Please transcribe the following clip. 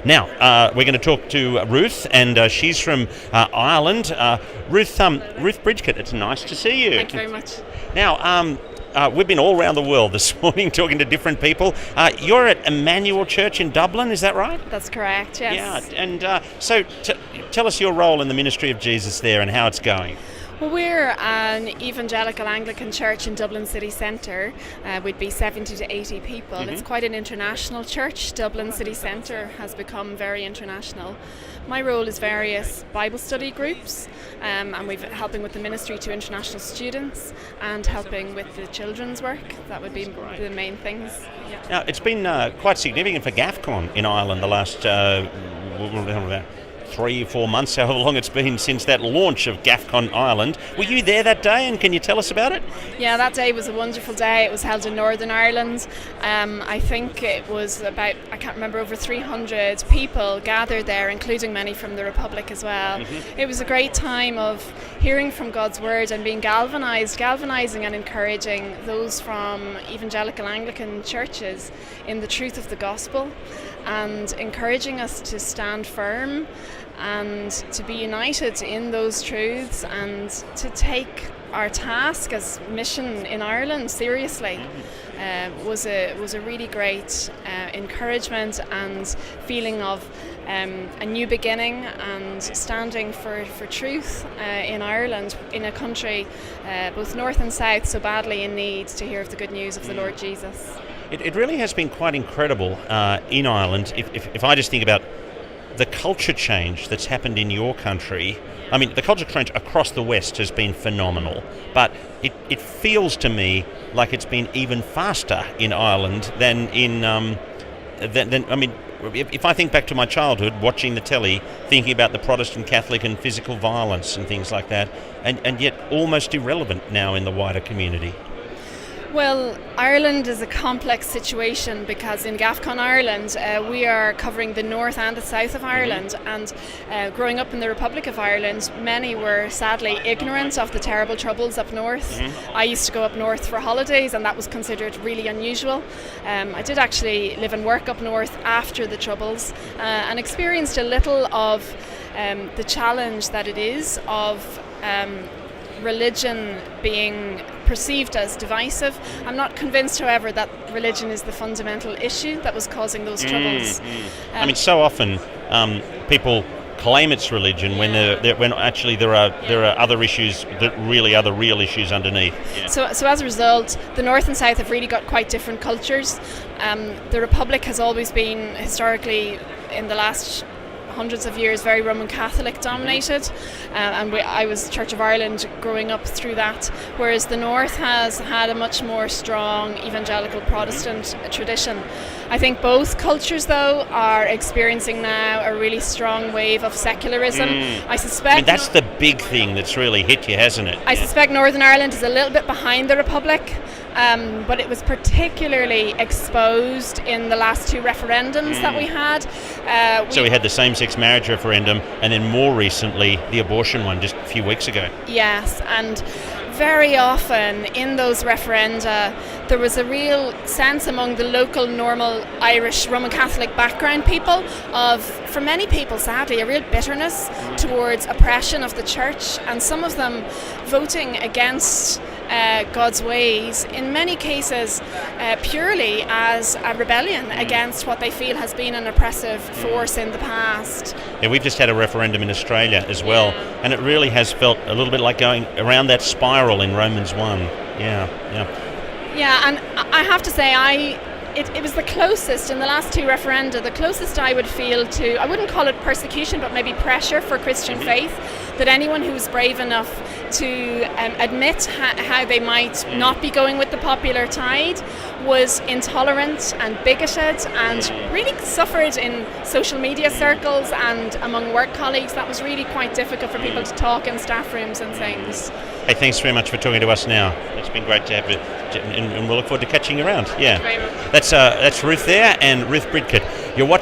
Now, we're going to talk to Ruth, and she's from Ireland. Ruth Bridgett, it's nice to see you. Thank you very much. Now, we've been all around the world this morning talking to different people. You're at Emmanuel Church in Dublin, is that right? That's correct, yes. Yeah, and so tell us your role in the ministry of Jesus there and how it's going. Well, we're an evangelical Anglican church in Dublin city centre. We'd be 70 to 80 people. It's quite an international church. Dublin city centre has become very international. My role is various Bible study groups, and we're helping with the ministry to international students and helping with the children's work. That would be the main things. Yeah. Now, it's been quite significant for GAFCON in Ireland the last 3-4 months, however long it's been since that launch of GAFCON Ireland. Were you there that day, and can you tell us about it? Yeah, that day was a wonderful day. It was held in Northern Ireland. I think it was about, I can't remember, over 300 people gathered there, including many from the Republic as well. It was a great time of hearing from God's Word and being galvanizing and encouraging those from evangelical Anglican churches in the truth of the gospel, and encouraging us to stand firm and to be united in those truths and to take our task as mission in Ireland seriously. Was a really great encouragement and feeling of a new beginning and standing for truth in Ireland, in a country both north and south so badly in need to hear of the good news of the Lord Jesus. It really has been quite incredible in Ireland. If I just think about the culture change that's happened in your country, I mean, the culture change across the West has been phenomenal, but it feels to me like it's been even faster in Ireland than in, I mean, if I think back to my childhood, watching the telly, thinking about the Protestant, Catholic and physical violence and things like that, and yet almost irrelevant now in the wider community. Well, Ireland is a complex situation because in GAFCON Ireland we are covering the north and the south of Ireland, and growing up in the Republic of Ireland, many were sadly ignorant of the terrible troubles up north. I used to go up north for holidays, and that was considered really unusual. I did actually live and work up north after the troubles, and experienced a little of the challenge that it is of religion being perceived as divisive. I'm not convinced, however, that religion is the fundamental issue that was causing those troubles. I mean, so often people claim it's religion when actually there are other issues that really are the real issues underneath. Yeah. So as a result, the north and south have really got quite different cultures. The Republic has always been historically, in the last hundreds of years, very Roman Catholic dominated, and I was Church of Ireland growing up through that, whereas the North has had a much more strong evangelical Protestant tradition. I think both cultures, though, are experiencing now a really strong wave of secularism. I suspect... I mean, that's the big thing that's really hit you, hasn't it? I suspect Northern Ireland is a little bit behind the Republic, but it was particularly exposed in the last two referendums that we had. So we had the same-sex marriage referendum, and then more recently the abortion one just a few weeks ago. Yes, and very often in those referenda there was a real sense among the local normal Irish Roman Catholic background people of, for many people sadly, a real bitterness towards oppression of the church, and some of them voting against God's ways, in many cases purely as a rebellion against what they feel has been an oppressive force in the past. Yeah, we've just had a referendum in Australia as well, and it really has felt a little bit like going around that spiral in Romans 1. Yeah, and I have to say, it was the closest, in the last two referenda, the closest I would feel to, I wouldn't call it persecution, but maybe pressure for Christian faith, that anyone who was brave enough to admit how they might not be going with the popular tide was intolerant and bigoted and really suffered in social media circles and among work colleagues. That was really quite difficult for people to talk in staff rooms and things. Hey, thanks very much for talking to us now. It's been great to have you, and we'll look forward to catching you around. Yeah, Thank you very much. That's Ruth there, and Ruth Bridgett. You're watching